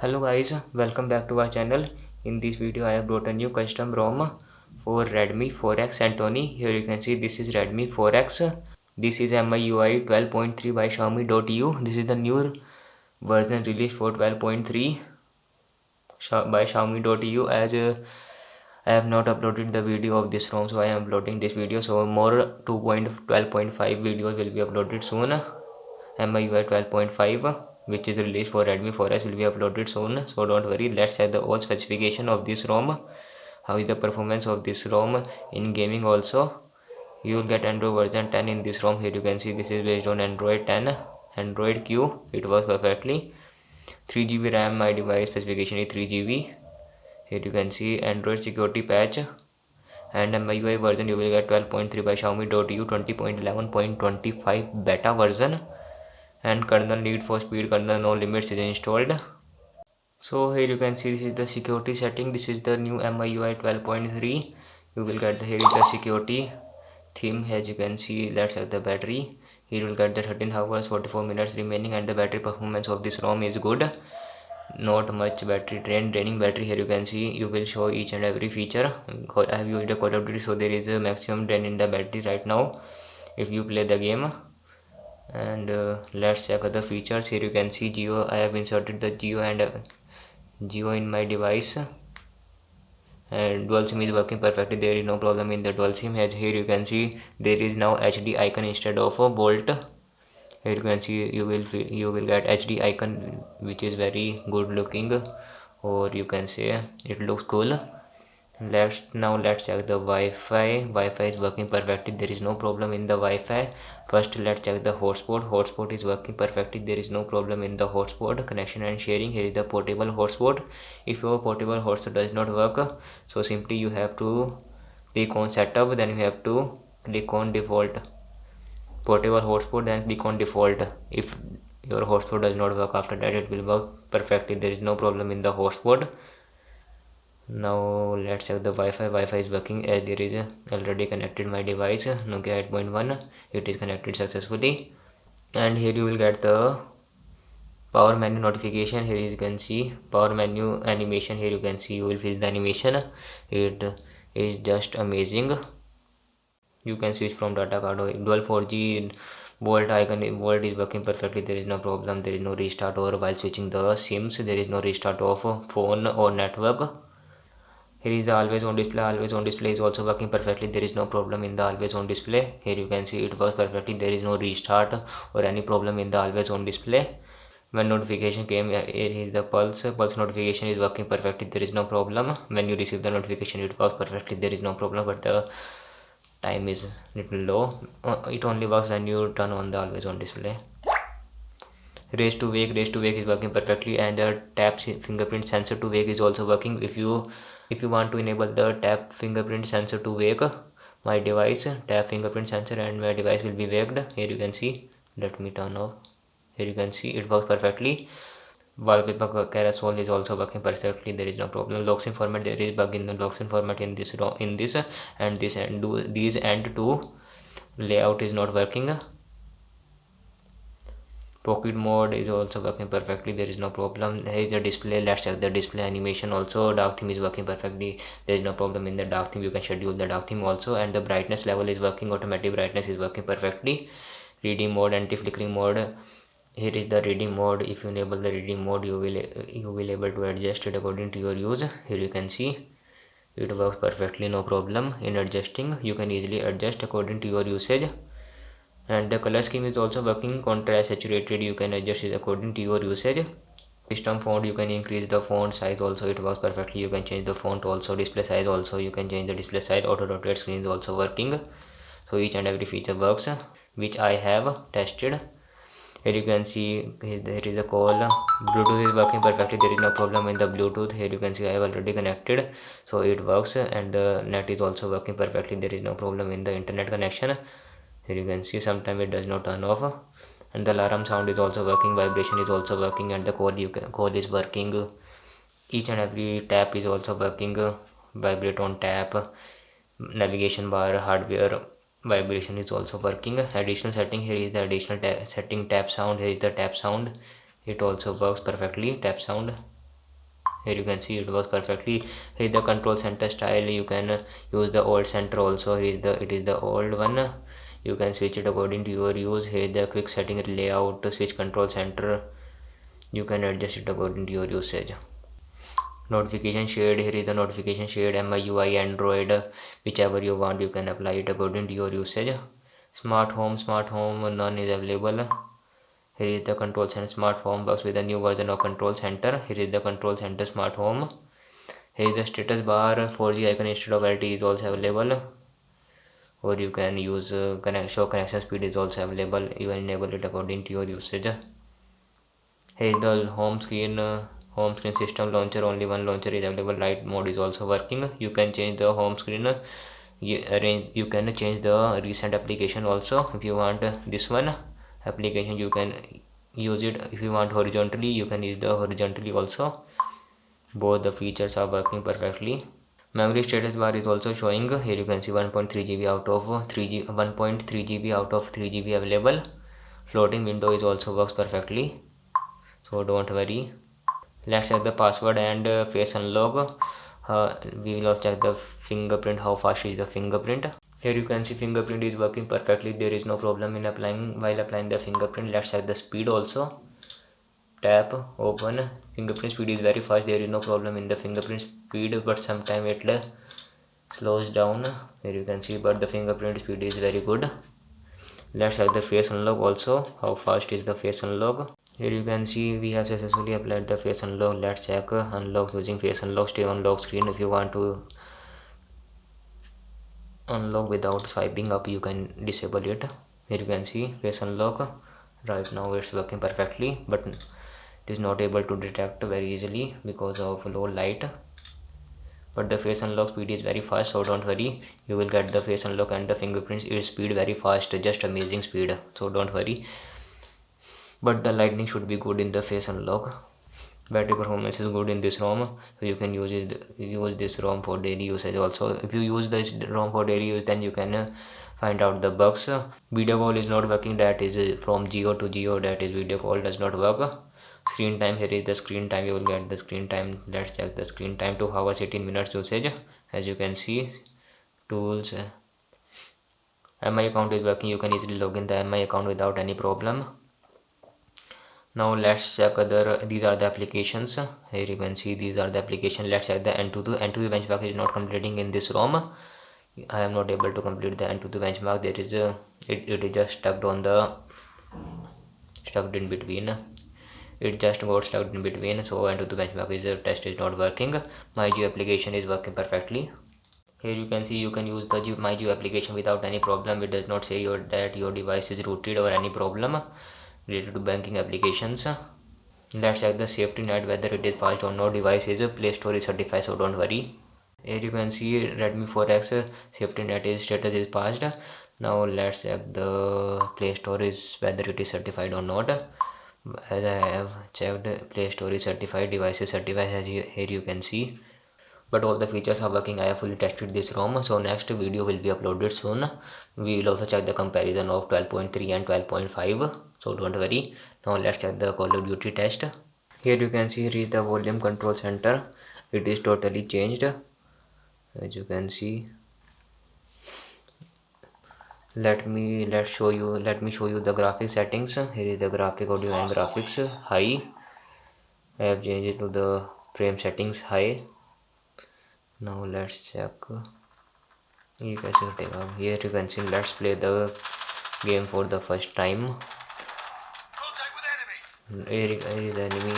Hello guys, welcome back to our channel. In this video I have brought a new custom ROM for Redmi 4X Antony. Here you can see this is Redmi 4X. This is MIUI 12.3 by Xiaomi.eu. This is the new version released for 12.3 by Xiaomi.eu. As I have not uploaded the video of this ROM, so I am uploading this video. So more 2.12.5 videos will be uploaded soon. MIUI 12.5 which is released for Redmi 4S will be uploaded soon, so don't worry. Let's check the all specification of this ROM. How is the performance of this ROM in gaming also. You will get Android version 10 in this ROM. Here you can see this is based on Android 10, Android Q. It works perfectly. 3GB RAM, my device specification is 3GB. Here you can see Android security patch, and MIUI version you will get 12.3 by Xiaomi.eu 20.11.25 beta version, and kernel Need for Speed kernel No Limits is installed. So here you can see this is the security setting. This is the new MIUI 12.3. you will get here is the security theme. As you can see, let's have the battery. Here you will get the 13 hours 44 minutes remaining, and the battery performance of this ROM is good, not much battery draining battery. Here you can see you will show each and every feature. I have used a Call of Duty, so there is a maximum drain in the battery right now if you play the game. And let's check other features. Here you can see Geo. I have inserted the Geo and Geo in my device, and dual sim is working perfectly. There is no problem in the dual sim. As here you can see there is now HD icon instead of a bolt. Here you can see you will get HD icon, which is very good looking, or you can say it looks cool. Let's check the Wi-Fi is working perfectly. There is no problem in the Wi-Fi. First let's check the hotspot is working perfectly. There is no problem in the hotspot connection and sharing. Here is the portable hotspot. If your portable hotspot does not work, so simply you have to click on setup, then you have to click on default portable hotspot, then click on default. If your hotspot does not work, after that it will work perfectly. There is no problem in the hotspot. Now let's check the Wi-Fi is working, as there is already connected my device Nokia 8.1. It is connected successfully, and here you will get the power menu notification. Here you can see power menu animation. Here you can see you will feel the animation. It is just amazing. You can switch from data card. Dual 4G Volt icon, Volt is working perfectly. There is no problem. There is no restart, or while switching the sims there is no restart of phone or network. Here is the always on display. Always on display is also working perfectly. There is no problem in the always on display. Here you can see it works perfectly. There is no restart or any problem in the always on display. When notification came, here is the pulse notification is working perfectly. There is no problem. When you receive the notification, it works perfectly. There is no problem, but the time is little low. It only works when you turn on the always on display. Raise to wake is working perfectly, and the tap fingerprint sensor to wake is also working. If you want to enable the tap fingerprint sensor to wake my device, tap fingerprint sensor and my device will be waked. Here you can see, let me turn off. Here you can see it works perfectly. Wallpaper carousel is also working perfectly. There is no problem. Lock screen format, there is bug in the lock screen format in this and these and two layout is not working. Pocket mode is also working perfectly. There is no problem. Here is the display. Let's check the display animation also. Dark theme is working perfectly. There is no problem in the dark theme. You can schedule the dark theme also, and the brightness level is working. Automatic brightness is working perfectly. Reading mode, anti-flickering mode. Here is the reading mode. If you enable the reading mode, you will able to adjust it according to your use. Here you can see it works perfectly, no problem in adjusting. You can easily adjust according to your usage. And the color scheme is also working. Contrast, saturated, you can adjust it according to your usage. System font, you can increase the font size also. It works perfectly. You can change the font also. Display size also, you can change the display size. Auto rotate screen is also working. So each and every feature works, which I have tested. Here you can see here is a call. Bluetooth is working perfectly. There is no problem in the Bluetooth. Here you can see I have already connected, so it works. And the net is also working perfectly. There is no problem in the internet connection. Here you can see sometimes it does not turn off, and the alarm sound is also working. Vibration is also working, and the call is working. Each and every tap is also working. Vibrate on tap, navigation bar, hardware vibration is also working. Additional setting, here is the additional setting, tap sound. Here is the tap sound. It also works perfectly. Tap sound. Here you can see it works perfectly. Here is the control center style. You can use the old center also. It is the old one. You can switch it according to your use. Here is the quick setting layout, switch control center. You can adjust it according to your usage. Notification shade, here is the notification shade, MIUI, Android, whichever you want you can apply it according to your usage. Smart home none is available. Here is the control center. Smart home works with a new version of control center. Here is the control center smart home. Here is the status bar. 4G icon instead of LTE is also available, or you can use show connection speed is also available. You enable it according to your usage. Here is the home screen. Home screen system launcher, only one launcher is available. Light mode is also working. You can change the home screen. You can change the recent application also. If you want this one application, you can use it. If you want horizontally, you can use the horizontally also. Both the features are working perfectly. Memory status bar is also showing. Here you can see 1.3 GB out of 3G, 1.3 GB out of 3 GB available. Floating window is also works perfectly, so don't worry. Let's check the password and face unlock. We will also check the fingerprint, how fast is the fingerprint. Here you can see fingerprint is working perfectly. There is no problem in while applying the fingerprint. Let's check the speed also. Tap, open. Fingerprint speed is very fast. There is no problem in the fingerprint speed, but sometimes it slows down. Here you can see, but the fingerprint speed is very good. Let's check the face unlock also, how fast is the face unlock. Here you can see we have successfully applied the face unlock. Let's check unlock using face unlock. Stay on lock screen. If you want to unlock without swiping up, you can disable it. Here you can see face unlock. Right now it's working perfectly, but it is not able to detect very easily because of low light. But the face unlock speed is very fast, so don't worry. You will get the face unlock and the fingerprints speed very fast, just amazing speed, so don't worry. But the lightning should be good in the face unlock. Battery performance is good in this ROM, so you can use this ROM for daily usage also. If you use this ROM for daily use, then you can find out the bugs. Video call is not working, that is from Jio to Jio, that is video call does not work. Screen time, here is the screen time. You will get the screen time. Let's check the screen time. 2 hours 18 minutes usage. As you can see, tools, MI account is working. You can easily log in the MI account without any problem. Now let's check these are the applications. Here you can see these are the applications. Let's check the Antutu benchmark is not completing in this ROM. I am not able to complete the Antutu benchmark. There is it is just stuck in between. It just got stuck in between, so Antutu benchmark test is not working. MyGeo application is working perfectly. Here you can see you can use the MyGeo application without any problem. It does not say that your device is rooted or any problem related to banking applications. Let's check the safety net whether it is passed or no. Device is Play Store is certified, so don't worry. Here you can see Redmi 4X safety net is status is passed. Now let's check the Play Store is whether it is certified or not. As I have checked, Play Store is certified, device is certified, as here you can see. But all the features are working. I have fully tested this ROM, so next video will be uploaded soon. We will also check the comparison of 12.3 and 12.5, so don't worry. Now let's check the Call of Duty test. Here you can see here is the volume control center. It is totally changed, as you can see. Let me show you the graphics settings. Here is the graphic audio and graphics high. I have changed it to the frame settings high. Now let's check. Here you can see let's play the game for the first time. Here is the enemy.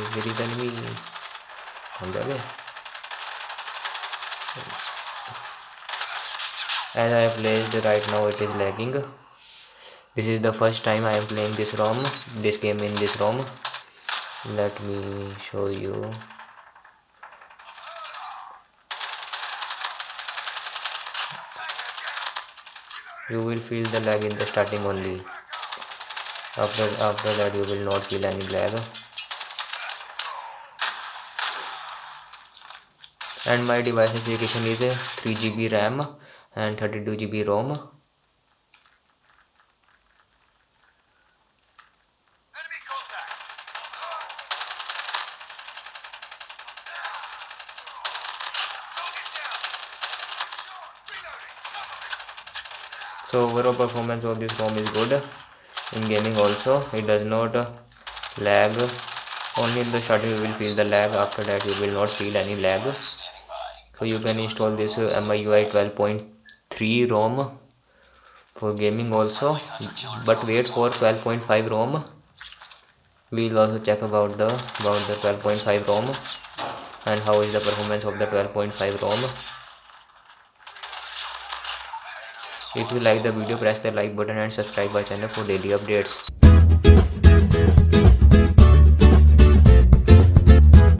As I have played right now, it is lagging. This is the first time I am playing this game in this ROM. Let me show you. You will feel the lag in the starting only. After that you will not feel any lag. And my device specification is 3 GB RAM and 32 GB ROM. So overall performance of this ROM is good. In gaming also it does not lag. Only in the starting you will feel the lag, after that you will not feel any lag. So you can install this MIUI 12.3 ROM for gaming also, but wait for 12.5 ROM. We will also check about the 12.5 ROM and how is the performance of the 12.5 ROM. If you like the video, press the like button and subscribe my channel for daily updates.